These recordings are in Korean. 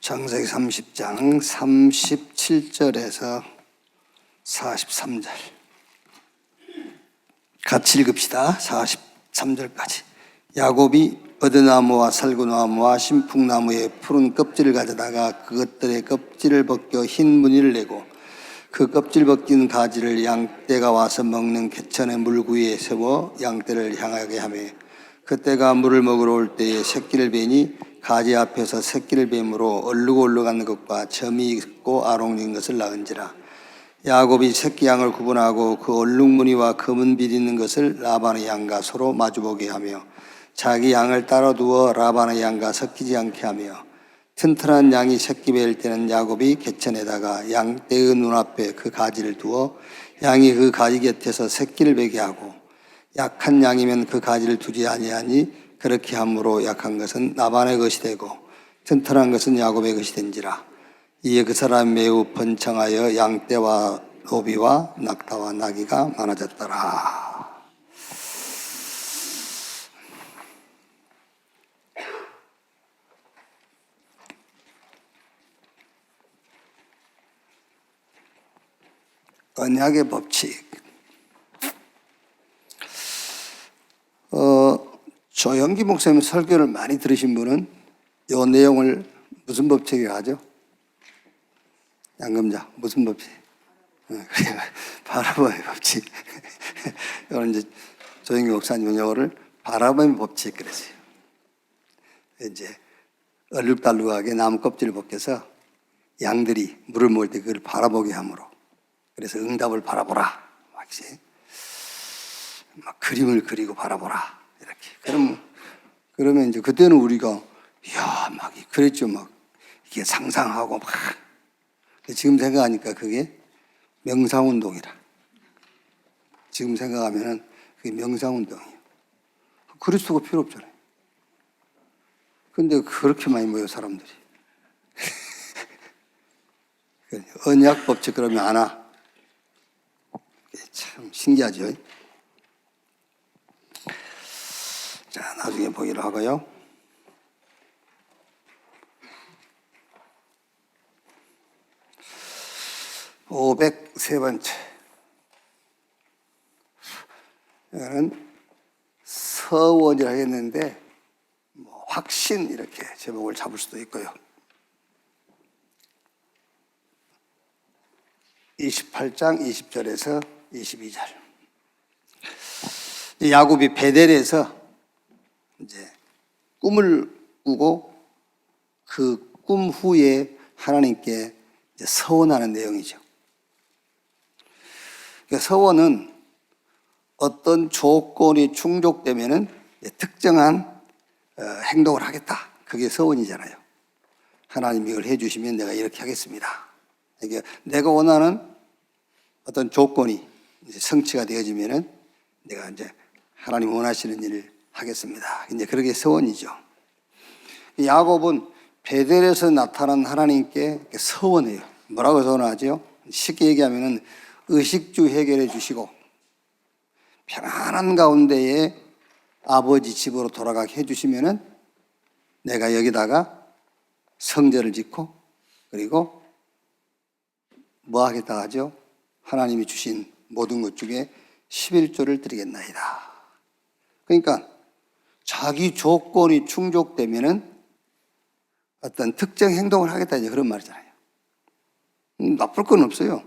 창세기 30장 37절에서 43절 같이 읽읍시다. 43절까지. 야곱이 버드나무와 살구나무와 신풍나무의 푸른 껍질을 가져다가 그것들의 껍질을 벗겨 흰 무늬를 내고 그 껍질 벗긴 가지를 양떼가 와서 먹는 개천의 물구위에 세워 양떼를 향하게 하며 그때가 물을 먹으러 올 때에 새끼를 베니 가지 앞에서 새끼를 뱀으로 얼룩 올라가는 것과 점이 있고 아롱인 것을 낳은지라. 야곱이 새끼 양을 구분하고 그 얼룩 무늬와 검은 빛 있는 것을 라반의 양과 서로 마주보게 하며 자기 양을 따로 두어 라반의 양과 섞이지 않게 하며 튼튼한 양이 새끼 베일 때는 야곱이 개천에다가 양떼의 눈앞에 그 가지를 두어 양이 그 가지 곁에서 새끼를 베게 하고 약한 양이면 그 가지를 두지 아니하니 그렇게 함으로 약한 것은 라반의 것이 되고 튼튼한 것은 야곱의 것이 된지라. 이에 그 사람이 매우 번창하여 양떼와 노비와 낙타와 나귀가 많아졌더라. 언약의 법칙. 조영기 목사님 설교를 많이 들으신 분은 이 내용을 무슨 법칙이라고 하죠? 양금자 무슨 법칙? 바라봄의 법칙. 이거는 이제 조영기 목사님 용어를 바라봄의 법칙 그랬어요. 이제 얼룩달룩하게 나무 껍질을 벗겨서 양들이 물을 먹을 때 그걸 바라보게 함으로. 그래서 응답을 바라보라. 막 그림을 그리고 바라보라. 이렇게. 그러면 이제 그때는 우리가, 이야, 막 그랬죠. 막 이게 상상하고 막. 지금 생각하니까 그게 명상운동이라. 지금 생각하면은 그게 명상운동이에요. 그리스도가 필요 없잖아요. 근데 그렇게 많이 모여, 사람들이. 언약 법칙 그러면 안 와. 참 신기하죠. 자, 나중에 보기로 하고요. (503번째) 이거는 서원이라 했는데 확신 이렇게 제목을 잡을 수도 있고요. 28장 20절에서 22절. 야곱이 베델에서 이제 꿈을 꾸고 그 꿈 후에 하나님께 이제 서원하는 내용이죠. 그러니까 서원은 어떤 조건이 충족되면은 특정한 행동을 하겠다. 그게 서원이잖아요. 하나님이 이걸 해주시면 내가 이렇게 하겠습니다. 그러니까 내가 원하는 어떤 조건이 이제 성취가 되어지면은 내가 이제 하나님 원하시는 일을 하겠습니다. 이제 그렇게 서원이죠. 야곱은 베델에서 나타난 하나님께 서원해요. 뭐라고 서원하죠? 쉽게 얘기하면은 의식주 해결해 주시고 편안한 가운데에 아버지 집으로 돌아가게 해주시면은 내가 여기다가 성전을 짓고 그리고 뭐 하겠다 하죠? 하나님이 주신 모든 것 중에 11조를 드리겠나이다. 그러니까 자기 조건이 충족되면은 어떤 특정 행동을 하겠다 이제 그런 말이잖아요. 나쁠 건 없어요.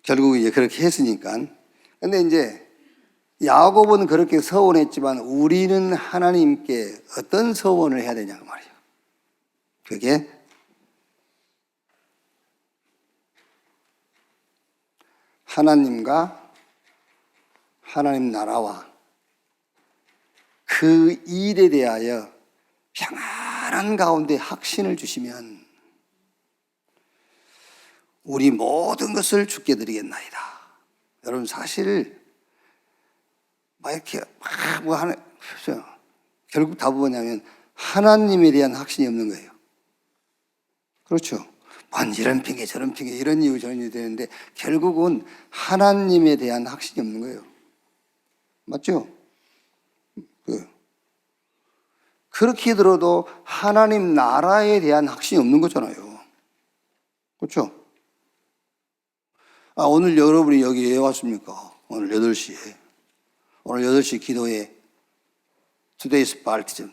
결국 이제 그렇게 했으니까. 근데 이제 야곱은 그렇게 서원했지만 우리는 하나님께 어떤 서원을 해야 되냐고 말이에요. 그게 하나님과 하나님 나라와 그 일에 대하여 평안한 가운데 확신을 주시면 우리 모든 것을 주께 드리겠나이다. 여러분 사실 막 이렇게 뭐 하는 결국 다 뭐냐면 하나님에 대한 확신이 없는 거예요. 그렇죠. 이런 핑계 저런 핑계 이런 이유 저런 이유 되는데 결국은 하나님에 대한 확신이 없는 거예요. 맞죠? 그렇게 들어도 하나님 나라에 대한 확신이 없는 거잖아요. 그렇죠? 오늘 여러분이 여기 왜 왔습니까? 오늘 8시에. 오늘 8시 기도에 Today's Baptism.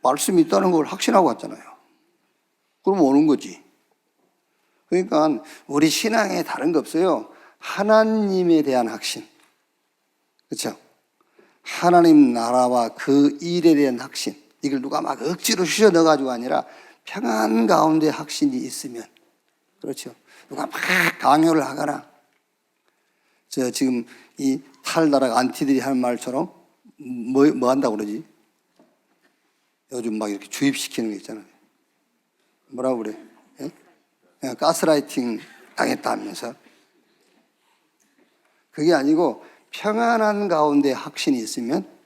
말씀이 있다는 걸 확신하고 왔잖아요. 그럼 오는 거지. 그러니까 우리 신앙에 다른 거 없어요. 하나님에 대한 확신. 그렇죠? 하나님 나라와 그 일에 대한 확신. 이걸 누가 막 억지로 휘저 넣어가지고 아니라 평안 가운데 확신이 있으면. 그렇죠? 누가 막 강요를 하거나. 지금 이 탈나락 안티들이 하는 말처럼 뭐 한다고 그러지? 요즘 막 이렇게 주입시키는 게 있잖아요. 뭐라고 그래? 예? 가스라이팅 당했다 하면서. 그게 아니고 평안한 가운데 확신이 있으면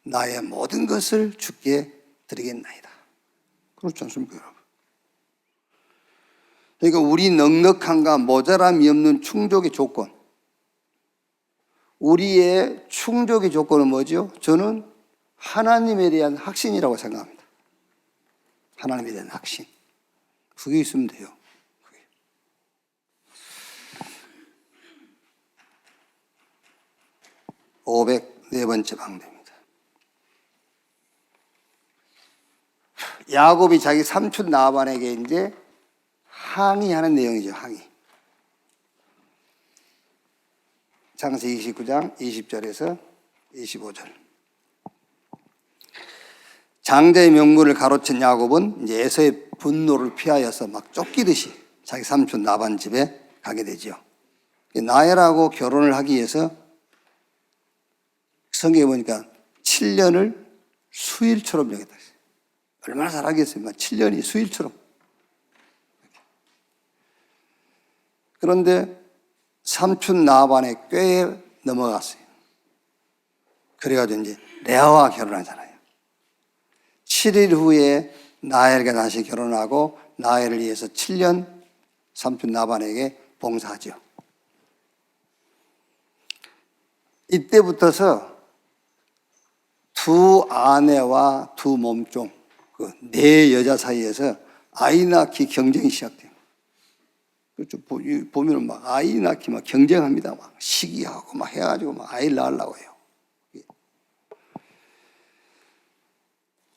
나의 모든 것을 주께 드리겠나이다. 그렇지 않습니까, 여러분? 그러니까 우리 넉넉함과 모자람이 없는 충족의 조건. 우리의 충족의 조건은 뭐죠? 저는 하나님에 대한 확신이라고 생각합니다. 하나님에 대한 확신. 그게 있으면 돼요. 그게. 504번째 방대입니다. 야곱이 자기 삼촌 라반에게 이제 항의하는 내용이죠. 항의. 창세기 29장 20절에서 25절. 장자의 명분을 가로챈 야곱은 이제 에서의 분노를 피하여서 막 쫓기듯이 자기 삼촌 라반 집에 가게 되죠. 라헬하고 결혼을 하기 위해서 성경에 보니까 7년을 수일처럼 여겼다. 얼마나 잘하겠어요. 7년이 수일처럼. 그런데 삼촌 라반의 꾀에 넘어갔어요. 그래가지고 이제 레아와 결혼하잖아요. 7일 후에 라헬과 다시 결혼하고 라헬을 위해서 7년 삼촌 라반에게 봉사하죠. 이때부터서 두 아내와 두 몸종, 그 네 여자 사이에서 아이 낳기 경쟁이 시작돼요. 그렇죠. 보면은 막 아이 낳기 막 경쟁합니다. 막 시기하고 막 해가지고 막 아이를 낳으려고 해요.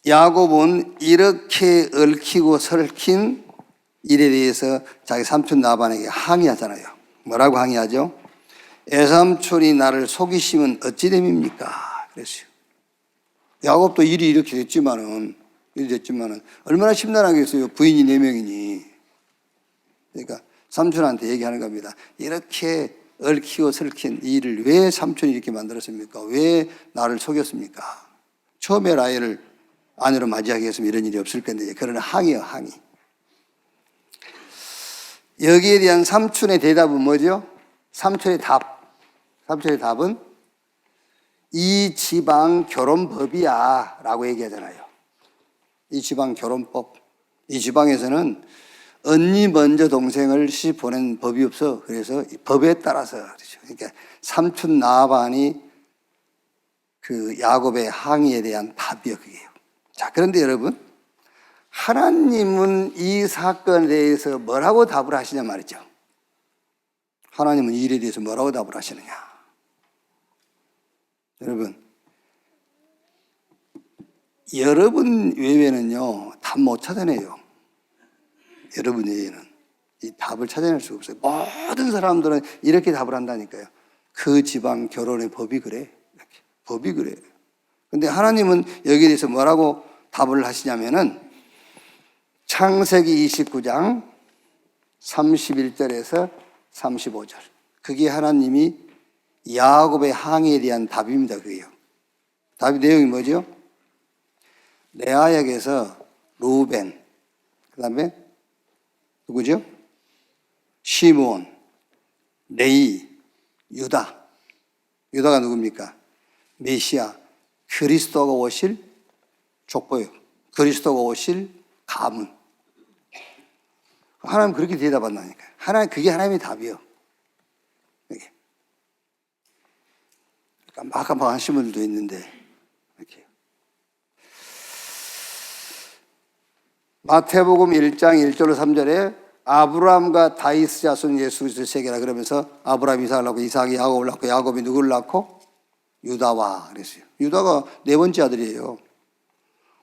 야곱은 이렇게 얽히고 설킨 일에 대해서 자기 삼촌 라반에게 항의하잖아요. 뭐라고 항의하죠? 애삼촌이 나를 속이시면 어찌 됨입니까? 그랬어요. 야곱도 일이 이렇게 됐지만은 얼마나 심란하겠어요. 부인이 4명이니. 그러니까 삼촌한테 얘기하는 겁니다. 이렇게 얽히고 설킨 일을 왜 삼촌이 이렇게 만들었습니까? 왜 나를 속였습니까? 처음에 라헬을 아내로 맞이하게 했으면 이런 일이 없을 건데, 그러나 항의요, 항의. 여기에 대한 삼촌의 대답은 뭐죠? 삼촌의 답은 이 지방 결혼법이야 라고 얘기하잖아요. 이 지방 결혼법. 이 지방에서는 언니 먼저 동생을 시집 보낸 법이 없어. 그래서 이 법에 따라서 그렇죠. 그러니까 삼촌 라반이 그 야곱의 항의에 대한 답이요, 그게요. 자, 그런데 여러분, 하나님은 이 사건에 대해서 뭐라고 답을 하시냐 말이죠. 하나님은 이 일에 대해서 뭐라고 답을 하시느냐. 여러분, 여러분 외에는요, 답 못 찾아내요. 여러분 외에는 이 답을 찾아낼 수가 없어요. 모든 사람들은 이렇게 답을 한다니까요. 그 지방 결혼의 법이 그래. 이렇게. 법이 그래. 근데 하나님은 여기에 대해서 뭐라고 답을 하시냐면은 창세기 29장 31절에서 35절. 그게 하나님이 야곱의 항의에 대한 답입니다. 그게요. 답의 내용이 뭐죠? 레아역에서 루벤, 그 다음에 누구죠? 시므온, 레위, 유다. 유다가 누굽니까? 메시아, 그리스도가 오실 족보요. 그리스도가 오실 가문. 하나님 그렇게 대답한다니까요. 그게 하나님의 답이요. 이렇게. 깜빡깜빡하신 분들도 있는데, 이렇게. 마태복음 1장 1절로 3절에 아브라함과 다윗 자손 예수 그리스도의 세계라 그러면서 아브라함이 이삭을 낳고 이삭이 야곱을 낳고 야곱이 누구를 낳고 유다와 그랬어요. 유다가 네 번째 아들이에요.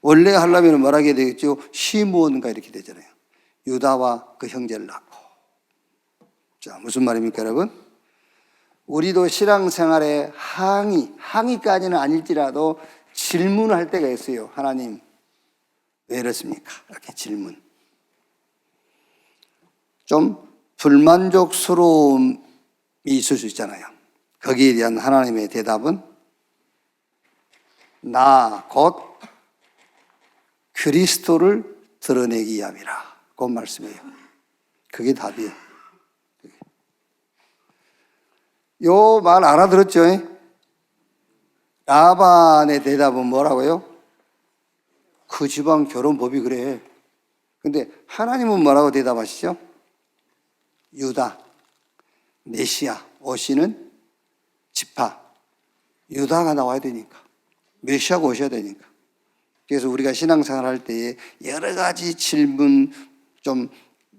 원래 하려면 뭐라게 되겠죠? 시므온가 이렇게 되잖아요. 유다와 그 형제를 낳고. 자, 무슨 말입니까, 여러분? 우리도 신앙생활에 항의까지는 아닐지라도 질문을 할 때가 있어요. 하나님, 왜 이렇습니까? 이렇게 질문. 좀 불만족스러움이 있을 수 있잖아요. 거기에 대한 하나님의 대답은 나 곧 그리스도를 드러내기 위함이라. 그 말씀이에요. 그게 답이에요. 요 말 알아들었죠? 라반의 대답은 뭐라고요? 그 집안 결혼법이 그래. 근데 하나님은 뭐라고 대답하시죠? 유다, 메시아, 오시는 지파, 유다가 나와야 되니까. 메시아가 오셔야 되니까. 그래서 우리가 신앙생활 할 때에 여러 가지 질문, 좀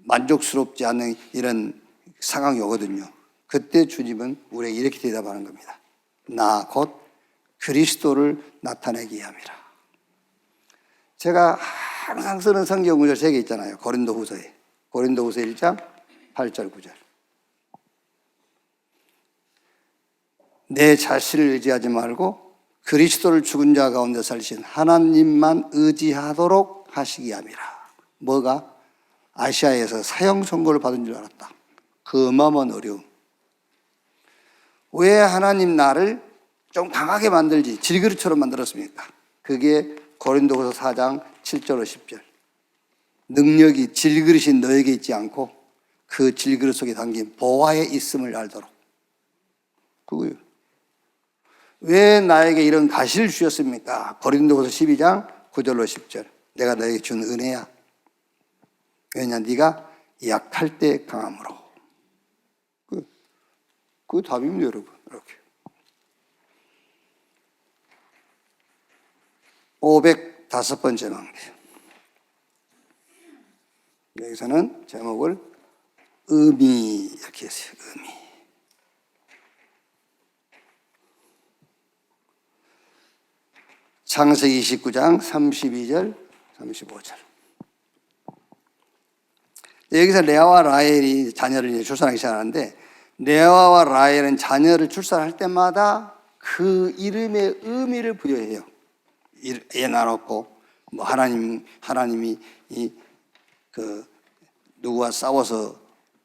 만족스럽지 않은 이런 상황이 오거든요. 그때 주님은 우리에게 이렇게 대답하는 겁니다. 나 곧 그리스도를 나타내기 위함이라. 제가 항상 쓰는 성경 구절 3개 있잖아요. 고린도후서에. 고린도후서 1장 8절 9절. 내 자신을 의지하지 말고 그리스도를 죽은 자 가운데 살리신 하나님만 의지하도록 하시기 함이라. 뭐가? 아시아에서 사형 선고를 받은 줄 알았다. 그 어마어마한 어려움. 왜 하나님 나를 좀 강하게 만들지 질그릇처럼 만들었습니까? 그게 고린도후서 4장 7절 10절. 능력이 질그릇이 너에게 있지 않고 그 질그릇 속에 담긴 보화에 있음을 알도록. 그거예요. 왜 나에게 이런 가시를 주셨습니까? 고린도후서 12장 9절로 10절. 내가 너에게 준 은혜야. 왜냐 네가 약할 때 강함으로. 그 답입니다, 여러분. 이렇게. 505번째 망대. 여기서는 제목을 의미 이렇게 했어요. 의미. 창세기 29장 32절 35절. 여기서 레아와 라헬이 자녀를 출산하기 시작하는데 레아와 라헬은 자녀를 출산할 때마다 그 이름의 의미를 부여해요. 애 낳았고 뭐 하나님이 누구와 싸워서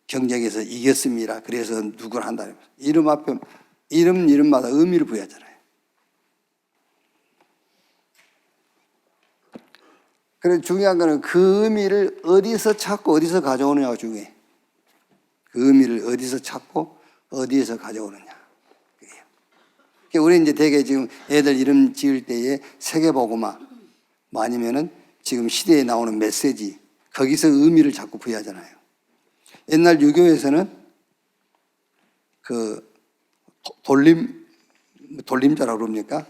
경쟁에서 이겼습니다. 그래서 누구를 한다. 이름 앞에 이름마다 의미를 부여하잖아요. 그래서 중요한 거는 그 의미를 어디서 찾고 어디서 가져오느냐가 중요해. 그 의미를 어디서 찾고 어디에서 가져오느냐. 그러니까 우리 이제 되게 지금 애들 이름 지을 때에 세계복음화 아니면은 지금 시대에 나오는 메시지 거기서 의미를 자꾸 부여하잖아요. 옛날 유교에서는 그 돌림자라고 그럽니까?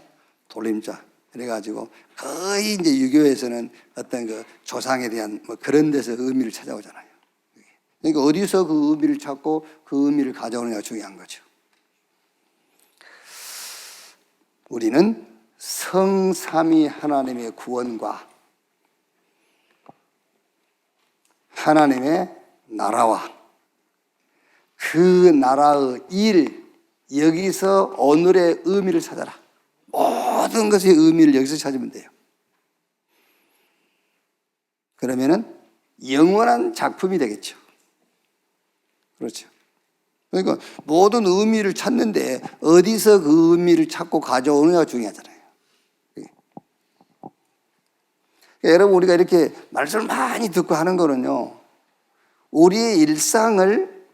돌림자. 그래가지고 거의 이제 유교에서는 어떤 그 조상에 대한 뭐 그런 데서 의미를 찾아오잖아요. 그러니까 어디서 그 의미를 찾고 그 의미를 가져오느냐가 중요한 거죠. 우리는 성삼위 하나님의 구원과 하나님의 나라와 그 나라의 일, 여기서 오늘의 의미를 찾아라. 모든 것의 의미를 여기서 찾으면 돼요. 그러면은 영원한 작품이 되겠죠. 그렇죠. 그러니까 모든 의미를 찾는데 어디서 그 의미를 찾고 가져오느냐가 중요하잖아요. 그러니까 여러분 우리가 이렇게 말씀을 많이 듣고 하는 거는요. 우리의 일상을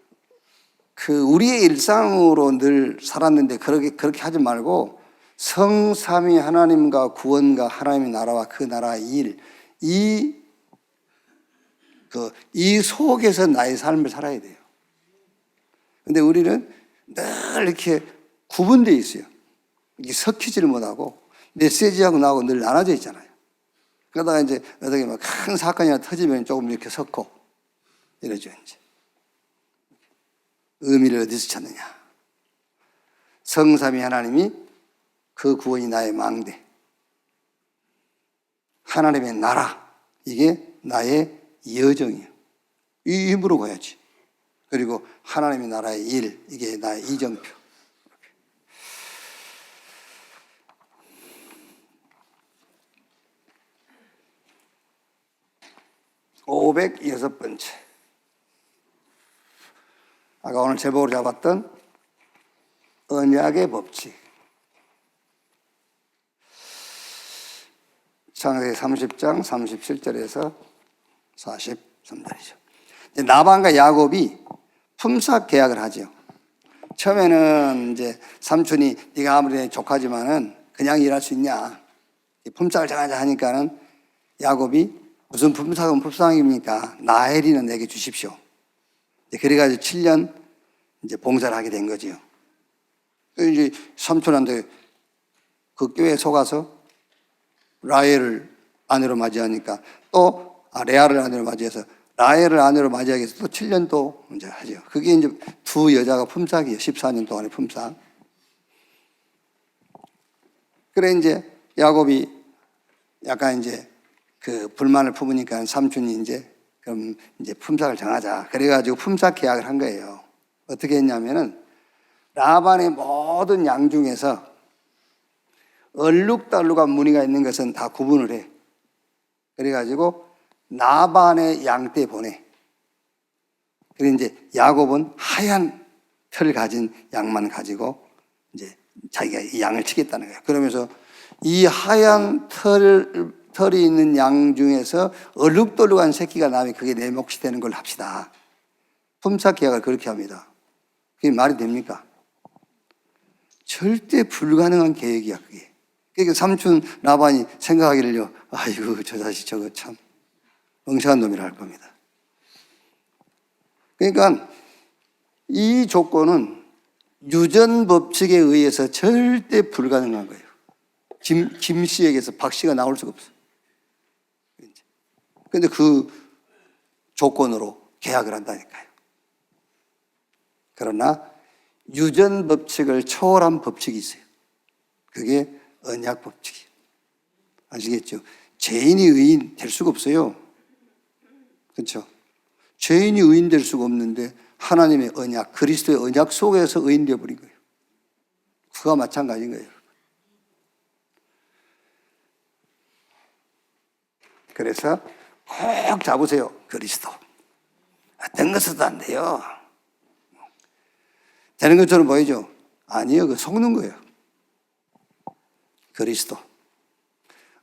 우리의 일상으로 늘 살았는데 그렇게 하지 말고 성삼위 하나님과 구원과 하나님의 나라와 그 나라의 일, 이 속에서 나의 삶을 살아야 돼요. 근데 우리는 늘 이렇게 구분되어 있어요. 이게 섞이지를 못하고 메시지하고 나하고 늘 나눠져 있잖아요. 그러다가 이제 어떻게 막 큰 사건이 하나 터지면 조금 이렇게 섞고 이러죠, 이제. 의미를 어디서 찾느냐? 성삼위 하나님이 그 구원이 나의 망대. 하나님의 나라. 이게 나의 여정이에요. 이 힘으로 가야지. 그리고 하나님의 나라의 일. 이게 나의 이정표. 506번째. 아까 오늘 제목으로 잡았던 언약의 법칙. 창세기 30장 37절에서 43절이죠. 라반과 야곱이 품삯 계약을 하죠. 처음에는 이제 삼촌이 네가 아무리 조카지만은 그냥 일할 수 있냐. 품삯을 정하자 하니까는 야곱이 무슨 품삯은 품삯입니까? 나헬이는 내게 주십시오. 그래가지고 7년 이제 봉사를 하게 된 거죠. 이제 삼촌한테 그 교회에 속아서 라헬을 아내로 맞이하니까 또 레아를 아내로 맞이해서 라헬을 아내로 맞이하기 위해서 또 7년 또 이제 하죠. 그게 이제 두 여자가 품삯이에요. 14년 동안의 품삯. 그래 이제 야곱이 약간 이제 그 불만을 품으니까 삼촌이 이제 그럼 이제 품삯을 정하자. 그래가지고 품삯 계약을 한 거예요. 어떻게 했냐면은 라반의 모든 양 중에서 얼룩달룩한 무늬가 있는 것은 다 구분을 해. 그래가지고 라반의 양떼 보내. 그리고 이제 야곱은 하얀 털을 가진 양만 가지고 이제 자기가 이 양을 치겠다는 거예요. 그러면서 이 하얀 털이 있는 양 중에서 얼룩덜룩한 새끼가 나면 그게 내 몫이 되는 걸로 합시다. 품삯 계약을 그렇게 합니다. 그게 말이 됩니까? 절대 불가능한 계획이야, 그게. 그러니까 삼촌 라반이 생각하기를요, 아이고, 저 자식 저거 참 멍청한 놈이라 할 겁니다. 그러니까 이 조건은 유전 법칙에 의해서 절대 불가능한 거예요. 김 씨에게서 박 씨가 나올 수가 없어요. 그런데 그 조건으로 계약을 한다니까요. 그러나 유전 법칙을 초월한 법칙이 있어요. 그게 언약 법칙이에요. 아시겠죠? 죄인이 의인 될 수가 없어요. 그렇죠? 죄인이 의인 될 수가 없는데 하나님의 언약, 그리스도의 언약 속에서 의인 되어버린 거예요. 그와 마찬가지인 거예요. 그래서 꼭 잡으세요. 그리스도. 어떤 것은 안 돼요. 되는 것처럼 보이죠? 아니요. 그 속는 거예요. 그리스도.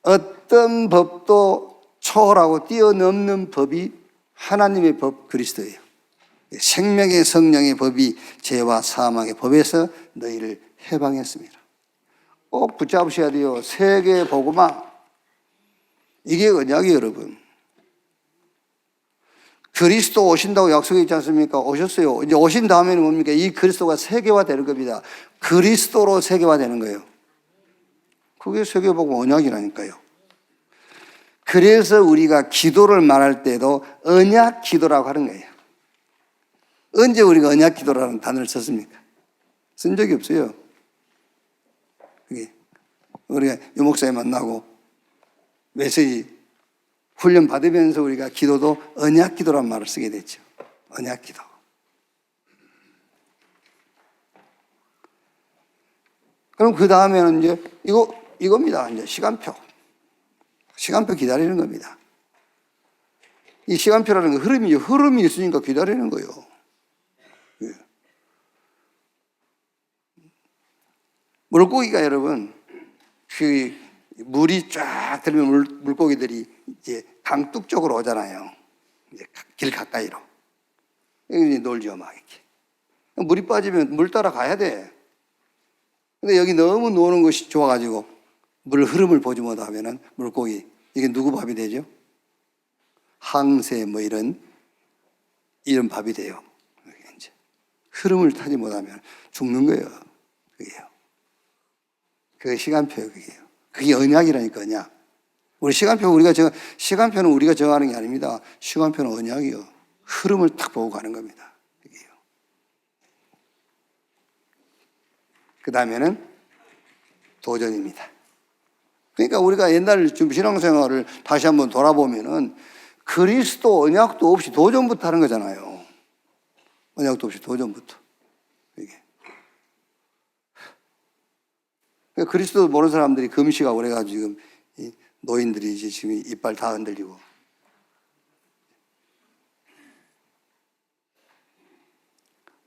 어떤 법도 초월하고 뛰어넘는 법이 하나님의 법 그리스도예요. 생명의 성령의 법이 죄와 사망의 법에서 너희를 해방했습니다. 꼭 붙잡으셔야 돼요. 세계 복음화. 이게 언약이에요, 여러분. 그리스도 오신다고 약속했지 않습니까? 오셨어요. 이제 오신 다음에는 뭡니까? 이 그리스도가 세계화되는 겁니다. 그리스도로 세계화되는 거예요. 그게 세계복음 언약이라니까요. 그래서 우리가 기도를 말할 때도 언약 기도라고 하는 거예요. 언제 우리가 언약 기도라는 단어를 썼습니까? 쓴 적이 없어요. 그게 우리가 유 목사님 만나고 메시지 훈련 받으면서 우리가 기도도 언약 기도라는 말을 쓰게 됐죠. 언약 기도. 그럼 그 다음에는 이제 이겁니다. 이제 시간표. 시간표 기다리는 겁니다. 이 시간표라는 거 흐름이 있으니까 기다리는 거예요. 물고기가 여러분, 그 물이 쫙 들면 물고기들이 이제 강둑 쪽으로 오잖아요. 이제 길 가까이로. 여기 놀죠, 막 이렇게. 물이 빠지면 물 따라 가야 돼. 근데 여기 너무 노는 것이 좋아가지고 물 흐름을 보지 못하면은 물고기, 이게 누구 밥이 되죠? 항새 뭐 이런 밥이 돼요. 이제 흐름을 타지 못하면 죽는 거예요. 그게요. 그게 시간표예요, 그게요. 그게 언약이라니까, 언약. 우리 시간표는 우리가 정하는 게 아닙니다. 시간표는 언약이요. 흐름을 딱 보고 가는 겁니다. 그 다음에는 도전입니다. 그러니까 우리가 옛날 신앙생활을 다시 한번 돌아보면은 그리스도 언약도 없이 도전부터 하는 거잖아요. 언약도 없이 도전부터. 이게. 그러니까 그리스도 모르는 사람들이 금식하고 그래가지고 지금 노인들이 이제 지금 이빨 다 흔들리고.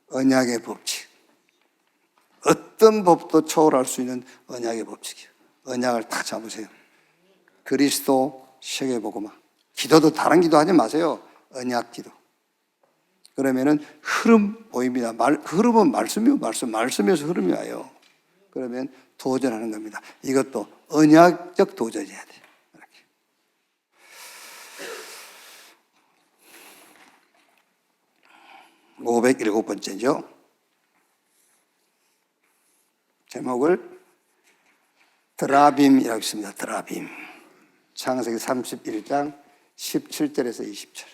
언약의 법칙. 어떤 법도 초월할 수 있는 언약의 법칙이에요. 언약을 딱 잡으세요. 그리스도 세계복음화. 기도도 다른 기도 하지 마세요. 언약 기도. 그러면은 흐름 보입니다. 흐름은 말씀이요. 말씀에서 흐름이 와요. 그러면 도전하는 겁니다. 이것도 언약적 도전이어야 돼요. 이렇게. (507번째죠) 제목을 드라빔이라고 있습니다. 드라빔. 창세기 31장 17절에서 20절.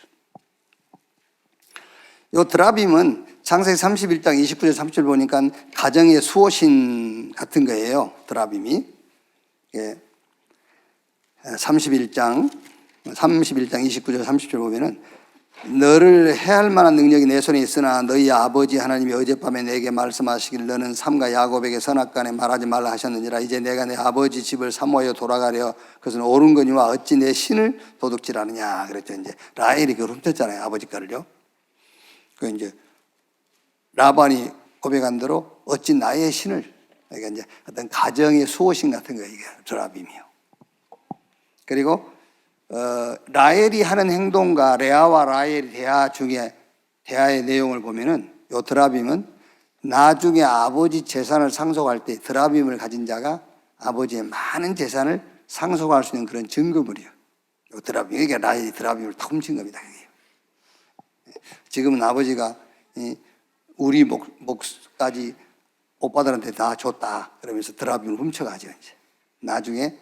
이 드라빔은 창세기 31장 29절 30절 보니까 가정의 수호신 같은 거예요. 드라빔이. 31장 29절 30절 보면은 너를 해할 만한 능력이 내 손에 있으나 너희 아버지 하나님이 어젯밤에 내게 말씀하시길 너는 삼가 야곱에게 선악간에 말하지 말라 하셨느니라. 이제 내가 내 아버지 집을 사모하여 돌아가려 그것은 옳은 거니와 어찌 내 신을 도둑질하느냐 그랬죠. 이제 라헬이 그걸 훔쳤잖아요. 아버지 거를요. 그 이제 라반이 고백한 대로 어찌 나의 신을, 그러니까 이제 어떤 가정의 수호신 같은 거예요. 이게 드라빔이요. 그리고 라헬이 하는 행동과 레아와 라헬의 대화의 내용을 보면은 요 드라빔은 나중에 아버지 재산을 상속할 때 드라빔을 가진 자가 아버지의 많은 재산을 상속할 수 있는 그런 증거물이에요. 요 드라빔. 그러니까 라헬이 드라빔을 다 훔친 겁니다. 지금은 아버지가 우리 몫까지 오빠들한테 다 줬다 그러면서 드라빔을 훔쳐가죠. 이제 나중에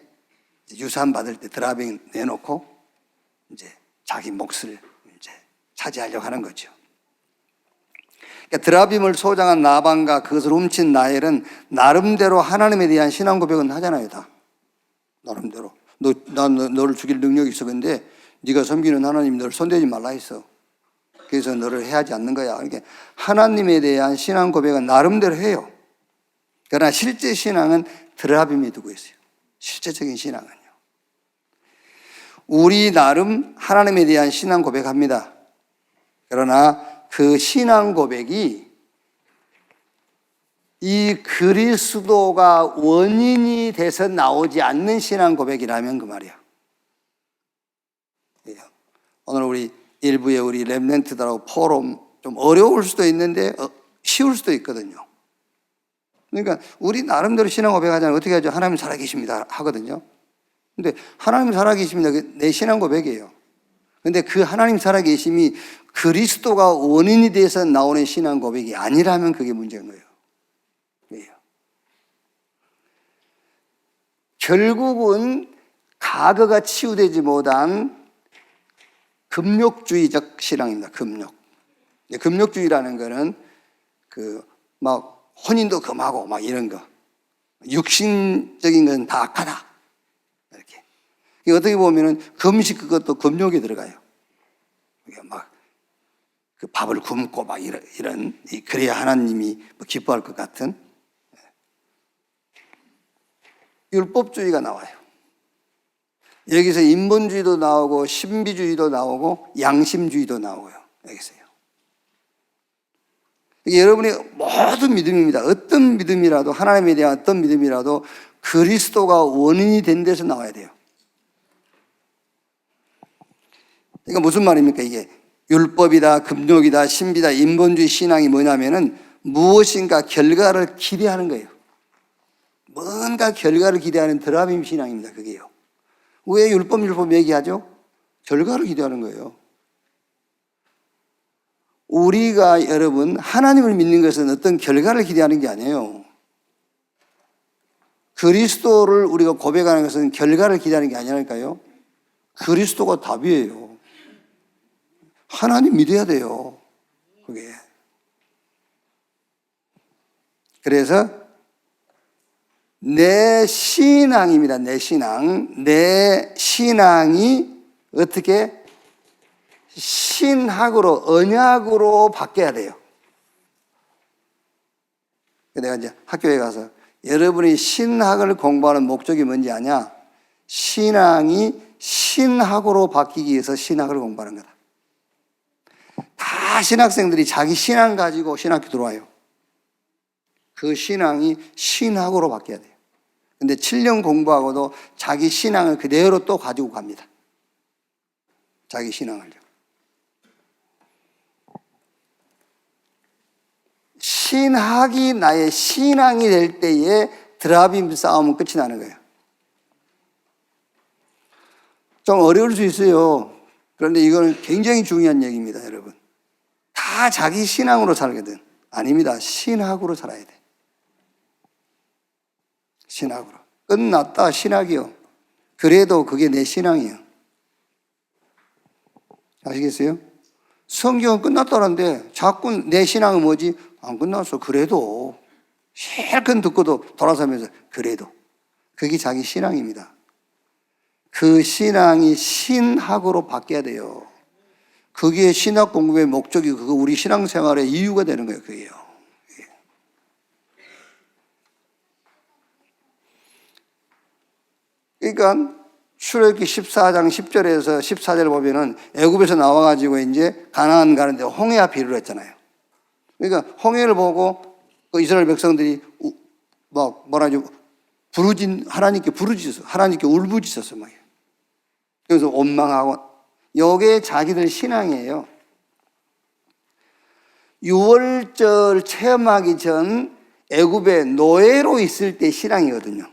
유산 받을 때 드라빔 내놓고 이제 자기 몫을 이제 차지하려고 하는 거죠. 그러니까 드라빔을 소장한 라반과 그것을 훔친 라헬은 나름대로 하나님에 대한 신앙 고백은 하잖아요, 다. 나름대로. 너를 죽일 능력이 있어. 근데 네가 섬기는 하나님 너를 손대지 말라 했어. 그래서 너를 해하지 않는 거야. 그러니까 하나님에 대한 신앙 고백은 나름대로 해요. 그러나 실제 신앙은 드라빔이 두고 있어요. 실제적인 신앙은요. 우리 나름 하나님에 대한 신앙 고백합니다. 그러나 그 신앙 고백이 이 그리스도가 원인이 돼서 나오지 않는 신앙 고백이라면 그 말이야. 오늘 우리 일부의 우리 렘넌트들하고 포럼 좀 어려울 수도 있는데 쉬울 수도 있거든요. 그러니까 우리 나름대로 신앙 고백하잖아요. 어떻게 하죠? 하나님 살아계십니다 하거든요. 근데 하나님 살아계십니다. 내 신앙 고백이에요. 근데 그 하나님 살아계심이 그리스도가 원인이 돼서 나오는 신앙 고백이 아니라면 그게 문제인 거예요. 왜요? 결국은 과거가 치유되지 못한 금욕주의적 신앙입니다. 금욕주의라는 거는 막 혼인도 금하고 막 이런 거. 육신적인 건 다 악하다. 이렇게. 어떻게 보면은 금식 그것도 금욕에 들어가요. 막 그 밥을 굶고 막 이런 그래야 하나님이 기뻐할 것 같은 율법주의가 나와요. 여기서 인본주의도 나오고 신비주의도 나오고 양심주의도 나오고요. 여기서요. 여러분의 모든 믿음입니다. 어떤 믿음이라도 하나님에 대한 어떤 믿음이라도 그리스도가 원인이 된 데서 나와야 돼요. 그러니까 무슨 말입니까? 이게 율법이다, 금욕이다, 신비다, 인본주의 신앙이 뭐냐면은 무엇인가 결과를 기대하는 거예요. 뭔가 결과를 기대하는 드라빔 신앙입니다. 그게요. 왜 율법 얘기하죠? 결과를 기대하는 거예요. 우리가 여러분 하나님을 믿는 것은 어떤 결과를 기대하는 게 아니에요. 그리스도를 우리가 고백하는 것은 결과를 기대하는 게 아니라니까요. 그리스도가 답이에요. 하나님 믿어야 돼요. 그게. 그래서 내 신앙입니다. 내 신앙. 내 신앙이 어떻게 신학으로, 언약으로 바뀌어야 돼요. 내가 이제 학교에 가서 여러분이 신학을 공부하는 목적이 뭔지 아냐? 신앙이 신학으로 바뀌기 위해서 신학을 공부하는 거다. 다 신학생들이 자기 신앙 가지고 신학교 들어와요. 그 신앙이 신학으로 바뀌어야 돼요. 근데 7년 공부하고도 자기 신앙을 그대로 또 가지고 갑니다. 자기 신앙을요. 신학이 나의 신앙이 될 때에 드라빔 싸움은 끝이 나는 거예요. 좀 어려울 수 있어요. 그런데 이거는 굉장히 중요한 얘기입니다, 여러분. 다 자기 신앙으로 살거든. 아닙니다. 신학으로 살아야 돼. 신학으로. 끝났다, 신학이요. 그래도 그게 내 신앙이에요. 아시겠어요? 성경은 끝났다는데 자꾸 내 신앙은 뭐지? 안 끝났어. 그래도. 실컷 듣고도 돌아서면서 그래도. 그게 자기 신앙입니다. 그 신앙이 신학으로 바뀌어야 돼요. 그게 신학 공부의 목적이 그거 우리 신앙생활의 이유가 되는 거예요. 그게요. 그러니까 출애굽기 14장 10절에서 14절 보면은 애굽에서 나와가지고 이제 가나안 가는데 홍해 앞에 이르렀잖아요. 그러니까 홍해를 보고 그 이스라엘 백성들이 막 뭐라죠? 하나님께 부르짖었어. 하나님께 울부짖었어. 막. 그래서 원망하고 요게 자기들 신앙이에요. 유월절 체험하기 전 애굽에 노예로 있을 때 신앙이거든요.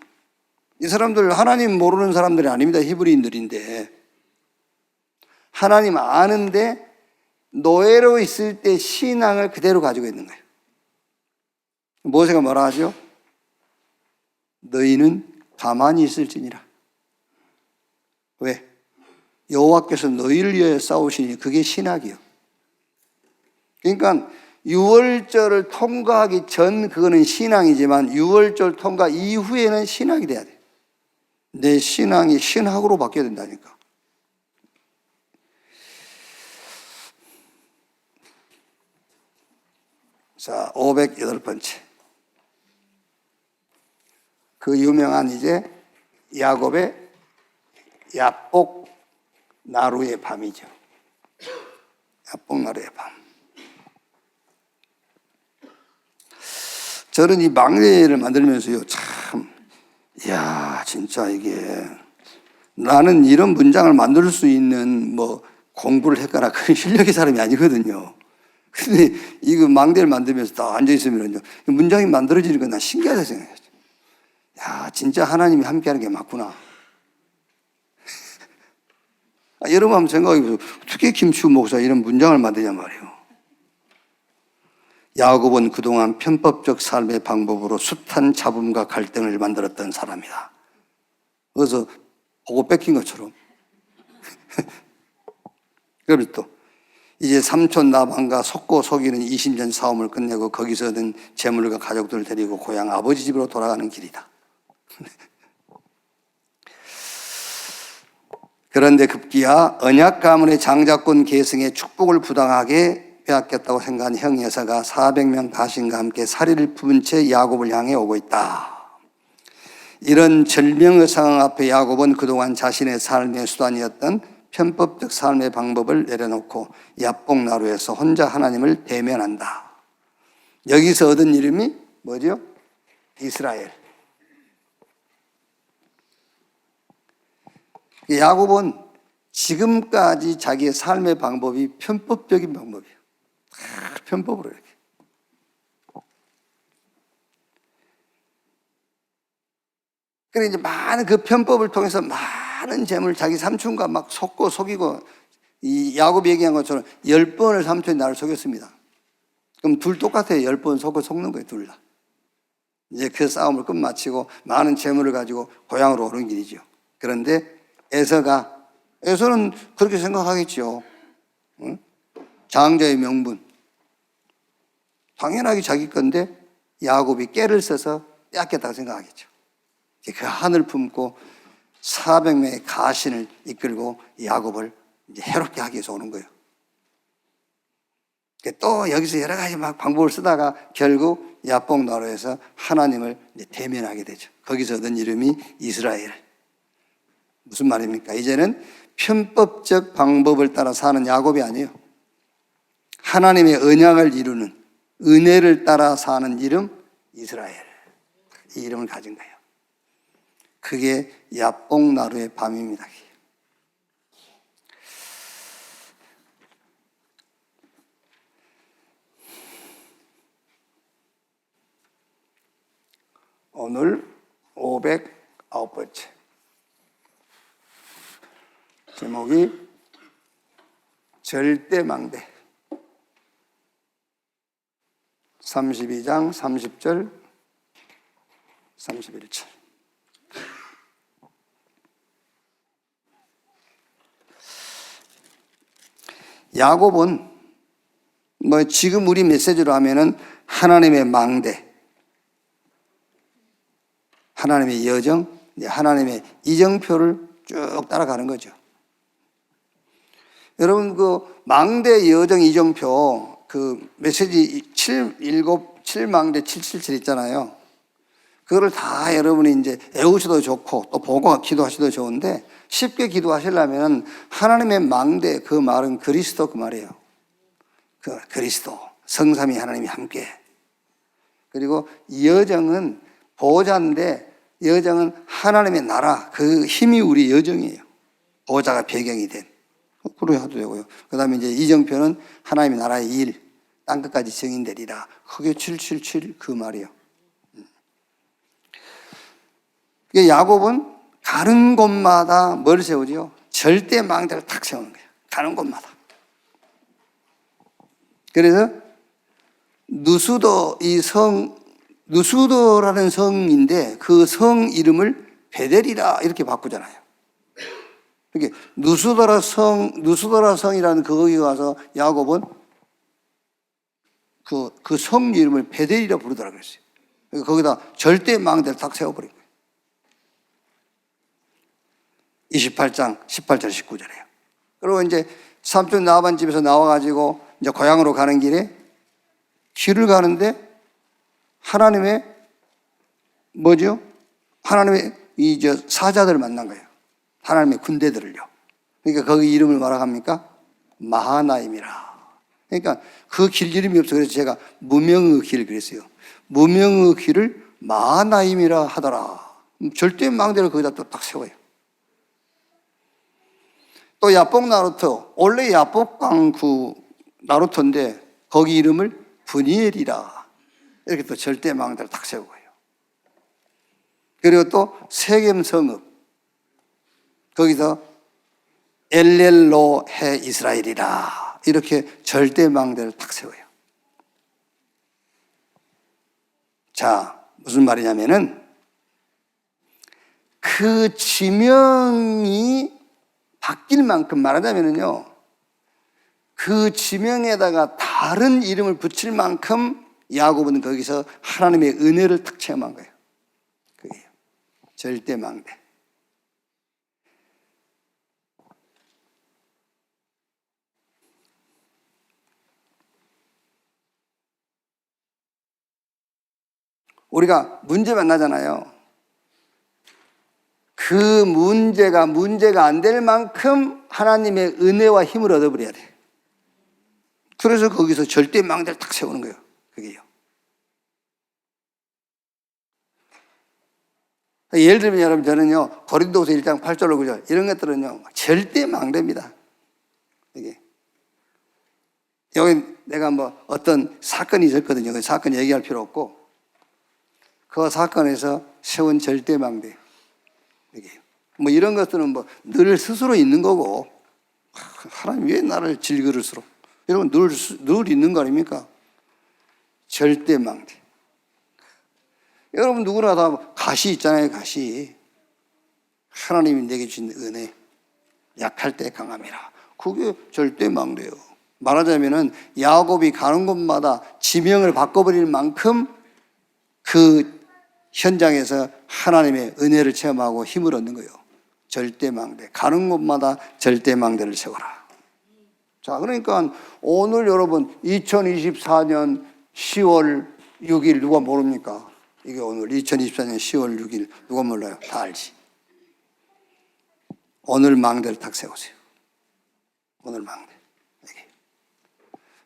이 사람들 하나님 모르는 사람들이 아닙니다. 히브리인들인데 하나님 아는데 노예로 있을 때 신앙을 그대로 가지고 있는 거예요. 모세가 뭐라 하죠? 너희는 가만히 있을지니라. 왜? 여호와께서 너희를 위하여 싸우시니 그게 신학이요. 그러니까 유월절을 통과하기 전 그거는 신앙이지만 유월절 통과 이후에는 신학이 돼야 돼요. 내 신앙이 신학으로 바뀌어야 된다니까. 자, 508번째. 그 유명한 이제 야곱의 야복 나루의 밤이죠. 야복 나루의 밤. 저는 이 막내를 만들면서요, 참, 이야, 진짜 이게, 나는 이런 문장을 만들 수 있는 뭐 공부를 했거나 그런 실력의 사람이 아니거든요. 근데 이거 망대를 만들면서 딱 앉아있으면요, 문장이 만들어지는 건 나 신기하다 생각했죠. 야, 진짜 하나님이 함께하는 게 맞구나. 여러분 한번 생각해보세요. 어떻게 김치우 목사 이런 문장을 만드냐 말이에요. 야곱은 그동안 편법적 삶의 방법으로 숱한 잡음과 갈등을 만들었던 사람이다. 그래서 보고 뺏긴 것처럼. 그리고 또 이제 삼촌 라반과 속고 속이는 이심전 싸움을 끝내고 거기서 얻은 재물과 가족들을 데리고 고향 아버지 집으로 돌아가는 길이다. 그런데 급기야 언약 가문의 장자권 계승에 축복을 부당하게 빼앗겼다고 생각한 형 여사가 400명 가신과 함께 사리를 품은 채 야곱을 향해 오고 있다. 이런 절명의 상황 앞에 야곱은 그동안 자신의 삶의 수단이었던 편법적 삶의 방법을 내려놓고 야복나루에서 혼자 하나님을 대면한다. 여기서 얻은 이름이 뭐죠? 이스라엘. 야곱은 지금까지 자기의 삶의 방법이 편법적인 방법이에요. 편법으로 이렇게. 그래 이제 많은 그 편법을 통해서 많은 재물 자기 삼촌과 막 속고 속이고 이 야곱이 얘기한 것처럼 10번을 삼촌이 나를 속였습니다. 그럼 둘 똑같아요. 10번 속고 속는 거예요. 둘 다. 이제 그 싸움을 끝마치고 많은 재물을 가지고 고향으로 오는 길이죠. 그런데 에서가 에서는 그렇게 생각하겠죠. 응? 장자의 명분. 당연하게 자기 건데 야곱이 깨를 써서 뺏겼다고 생각하겠죠. 그 한을 품고 400명의 가신을 이끌고 야곱을 이제 해롭게 하기 위해서 오는 거예요. 또 여기서 여러 가지 막 방법을 쓰다가 결국 야복 나루에서 하나님을 이제 대면하게 되죠. 거기서 얻은 이름이 이스라엘. 무슨 말입니까? 이제는 편법적 방법을 따라 사는 야곱이 아니에요. 하나님의 언약을 이루는 은혜를 따라 사는 이름 이스라엘. 이 이름을 가진 거예요. 그게 야복 나루의 밤입니다. 오늘 509번째 제목이 절대망대. 32장 30절 31절. 야곱은 지금 우리 메시지로 하면은 하나님의 망대, 하나님의 여정, 하나님의 이정표를 쭉 따라가는 거죠. 여러분 그 망대 여정 이정표 그 메시지 7망대 777 있잖아요. 그거를 다 여러분이 이제 외우셔도 좋고 또 보고 기도하셔도 좋은데 쉽게 기도하시려면 하나님의 망대 그 말은 그리스도 그 말이에요. 그 그리스도 성삼위 하나님이 함께. 그리고 여정은 보호자인데 여정은 하나님의 나라 그 힘이 우리 여정이에요. 보호자가 배경이 된. 그렇게 해도 되고요. 그 다음에 이제 이정표는 하나님의 나라의 일, 땅끝까지 증인되리라. 그게 777 그 말이에요. 야곱은 가는 곳마다 뭘 세우죠? 절대 망대를 탁 세우는 거예요. 가는 곳마다. 그래서 누수도라는 성인데 그 성 이름을 베델이라 이렇게 바꾸잖아요. 이렇게 누수도라 성이라는 거기 가서 야곱은 그 성 이름을 베델이라 부르더라 그랬어요. 그러니까 거기다 절대 망대를 딱 세워버린 거예요. 28장 18절 19절에요. 그리고 이제 삼촌 나반 집에서 나와가지고 이제 고향으로 가는 길에 길을 가는데 하나님의 뭐죠? 하나님의 사자들을 만난 거예요. 하나님의 군대들을요. 그러니까 거기 이름을 뭐라고 합니까? 마하나임이라. 그러니까 그 길 이름이 없어. 그래서 제가 무명의 길 그랬어요. 무명의 길을 마하나임이라 하더라. 절대 망대를 거기다 또 딱 세워요. 또 야복 나루터, 원래 야복강 그 나루터인데 거기 이름을 브니엘이라 이렇게 또 절대 망대를 딱 세우고요. 그리고 또 세겜 성읍 거기서 엘렐로 해 이스라엘이라 이렇게 절대 망대를 딱 세워요. 자, 무슨 말이냐면은 그 지명이 바뀔 만큼 말하자면은요, 그 지명에다가 다른 이름을 붙일 만큼 야곱은 거기서 하나님의 은혜를 탁 체험한 거예요. 그게요. 절대망대. 우리가 문제 만나잖아요. 그 문제가 안 될 만큼 하나님의 은혜와 힘을 얻어버려야 돼. 그래서 거기서 절대망대를 탁 세우는 거예요. 그게요. 예를 들면 여러분 저는요 고린도서 1장 8절로 그죠? 이런 것들은요 절대망대입니다. 이게 여기 내가 뭐 어떤 사건이 있었거든요. 그 사건 얘기할 필요 없고 그 사건에서 세운 절대망대. 이게 뭐 이런 것들은 뭐 늘 스스로 있는 거고 하나님 왜 나를 질그릇으로 이러면 늘 있는 거 아닙니까? 절대망대. 여러분 누구나 다 가시 있잖아요. 가시. 하나님이 내게 주신 은혜. 약할 때 강함이라. 그게 절대 망대요. 말하자면은 야곱이 가는 곳마다 지명을 바꿔버릴 만큼 그 현장에서 하나님의 은혜를 체험하고 힘을 얻는 거예요. 절대망대. 가는 곳마다 절대망대를 세워라. 자, 그러니까 오늘 여러분 2024년 10월 6일 누가 모릅니까? 이게 오늘 2024년 10월 6일 누가 몰라요? 다 알지. 오늘 망대를 딱 세우세요. 오늘 망대.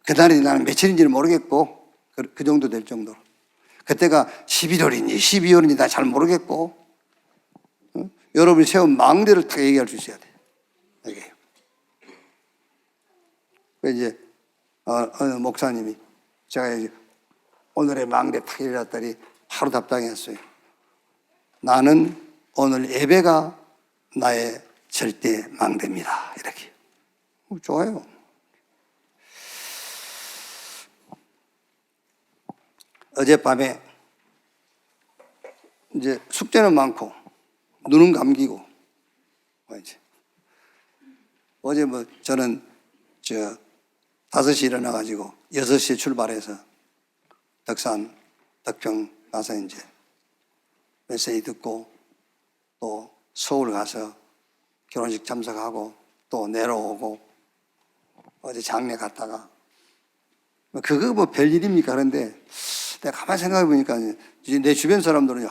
그날이 나는 며칠인지는 모르겠고 그 정도 될 정도로. 그때가 11월인지 12월인지 나 잘 모르겠고 여러분이 세운 망대를 딱 얘기할 수 있어야 돼. 이게. 이제 어느 목사님이 제가 이제 오늘의 망대 딱 일어났더니 바로 답장했어요. 나는 오늘 예배가 나의 절대 망대입니다. 이렇게. 좋아요. 어젯밤에 이제 숙제는 많고 눈은 감기고 이제 어제 뭐 저는 5시 일어나가지고 6시에 출발해서 덕산 덕평 가서 이제 메시지 듣고 또 서울 가서 결혼식 참석하고 또 내려오고 어제 장례 갔다가 그거 뭐 별일입니까? 그런데 내가 가만히 생각해 보니까 내 주변 사람들은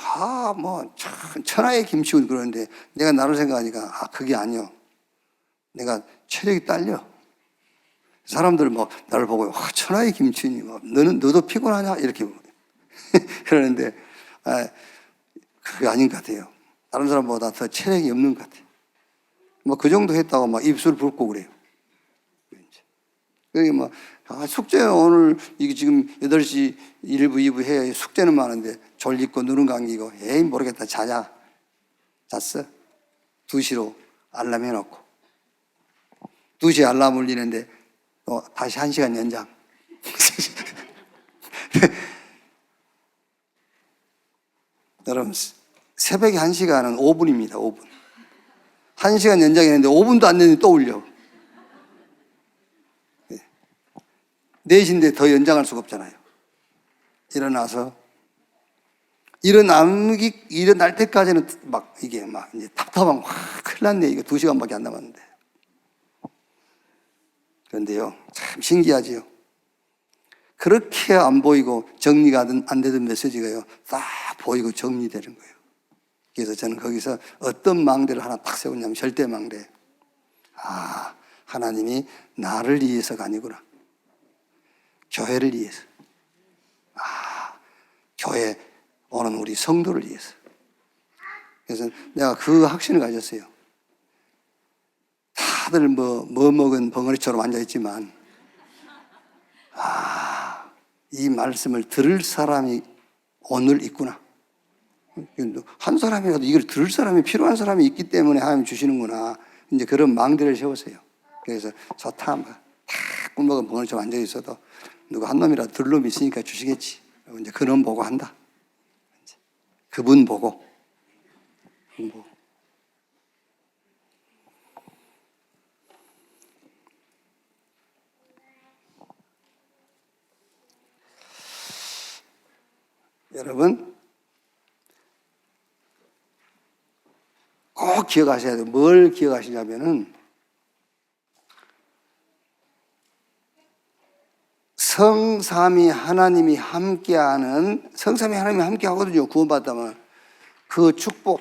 뭐 천하의 김치군 그러는데 내가 나를 생각하니까 그게 아니요. 내가 체력이 딸려. 사람들은 뭐 나를 보고 천하의 김치군이 뭐 너도 피곤하냐 이렇게 그러는데 그게 아닌 것 같아요. 다른 사람보다 더 체력이 없는 것 같아요. 뭐 그 정도 했다고 막 입술 붉고 그래요. 그러니까 뭐 숙제 오늘 이게 지금 8시 1부 2부 해야 숙제는 많은데 졸리고 눈은 감기고 에이 모르겠다 자자. 잤어? 2시로 알람 해놓고 2시에 알람 울리는데 또 다시 1시간 연장. 여러분 새벽에 1시간은 5분입니다. 5분. 1시간 연장했는데 5분도 안 됐는데 또 울려. 4시인데 더 연장할 수가 없잖아요. 일어나서 일어날 때까지는 막 이게 막 이제 답답하면 큰일 났네. 이거 2시간밖에 안 남았는데. 그런데요, 참 신기하지요. 그렇게 안 보이고 정리가 안 되던 메시지가요, 딱 보이고 정리되는 거예요. 그래서 저는 거기서 어떤 망대를 하나 딱 세웠냐면 절대 망대. 하나님이 나를 위해서가 아니구나. 교회를 위해서. 교회 오는 우리 성도를 위해서. 그래서 내가 그 확신을 가졌어요. 다들 뭐 먹은 벙어리처럼 앉아있지만, 이 말씀을 들을 사람이 오늘 있구나. 한 사람이라도 이걸 들을 사람이 필요한 사람이 있기 때문에 하나님 주시는구나. 이제 그런 망대를 세웠어요. 그래서 좋다. 다 꿀먹은 벙어리처럼 앉아있어도 누가 한 놈이라도 들 놈이 있으니까 주시겠지. 이제 그놈 보고 한다. 그분 보고. 여러분, 꼭 기억하셔야 돼요. 뭘 기억하시냐면은, 성삼위 하나님이 함께하는, 성삼위 하나님이 함께 하거든요. 구원받다면. 그 축복,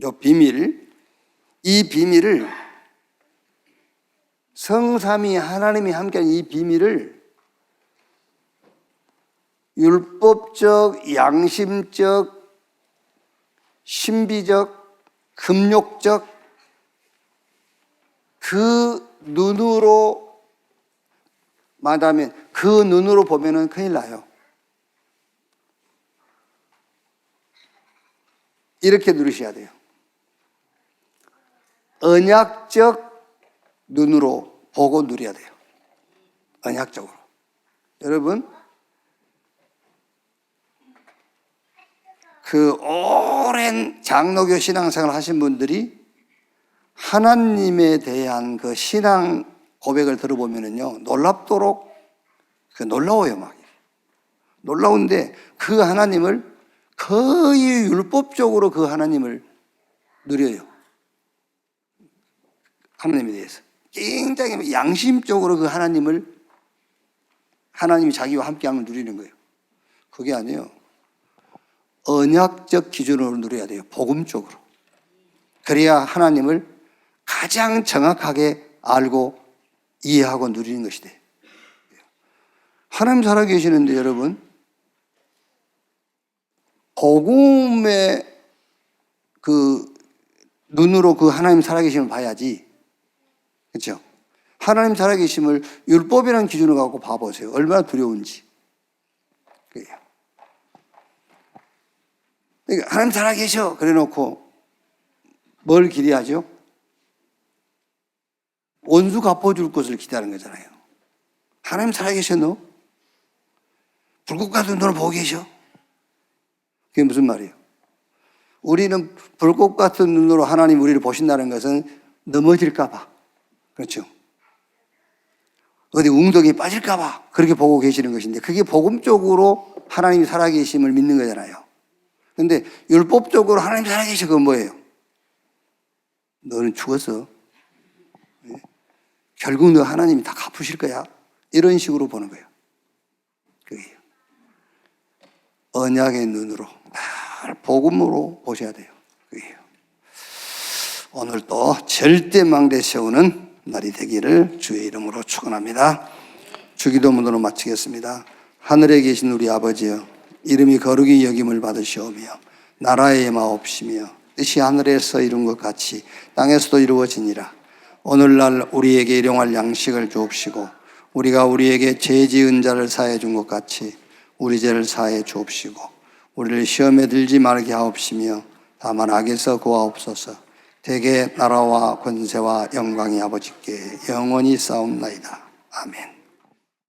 요 비밀, 이 비밀을, 성삼위 하나님이 함께하는 이 비밀을 율법적, 양심적, 신비적, 금욕적 그 눈으로 말하면 그 눈으로 보면은 큰일 나요. 이렇게 누르셔야 돼요. 언약적 눈으로 보고 누려야 돼요. 언약적으로. 여러분, 그 오랜 장로교 신앙생활 하신 분들이 하나님에 대한 그 신앙 고백을 들어보면은요, 놀랍도록 놀라워요, 막. 놀라운데 그 하나님을 거의 율법적으로 그 하나님을 누려요. 하나님에 대해서. 굉장히 양심적으로 그 하나님이 자기와 함께함을 누리는 거예요. 그게 아니에요. 언약적 기준으로 누려야 돼요. 복음적으로. 그래야 하나님을 가장 정확하게 알고 이해하고 누리는 것이 돼요. 하나님 살아계시는데 여러분, 복음의 그 눈으로 그 하나님 살아계심을 봐야지. 그렇죠? 하나님 살아계심을 율법이라는 기준을 갖고 봐보세요. 얼마나 두려운지. 그래요. 그러니까 하나님 살아계셔 그래 놓고 뭘 기대하죠? 원수 갚아줄 것을 기대하는 거잖아요. 하나님 살아계셔 너? 불꽃 같은 눈을 보고 계셔? 그게 무슨 말이에요? 우리는 불꽃 같은 눈으로 하나님 우리를 보신다는 것은 넘어질까 봐. 그렇죠? 어디 웅덩이에 빠질까 봐 그렇게 보고 계시는 것인데 그게 복음적으로 하나님이 살아계심을 믿는 거잖아요. 그런데 율법적으로 하나님 살아계셔 그건 뭐예요? 너는 죽었어. 결국 너 하나님이 다 갚으실 거야. 이런 식으로 보는 거예요. 그게요. 언약의 눈으로 늘 복음으로 보셔야 돼요. 그게요. 오늘 또 절대 망대 세우는 날이 되기를 주의 이름으로 축원합니다. 주기도문으로 마치겠습니다. 하늘에 계신 우리 아버지여, 이름이 거룩히 여김을 받으시오며 나라의 마옵시며 뜻이 하늘에서 이룬 것 같이 땅에서도 이루어지니라. 오늘날 우리에게 일용할 양식을 주옵시고 우리가 우리에게 죄 지은 자를 사해 준 것 같이 우리 죄를 사해 주옵시고 우리를 시험에 들지 말게 하옵시며 다만 악에서 구하옵소서. 대개 나라와 권세와 영광이 아버지께 영원히 싸움나이다. 아멘.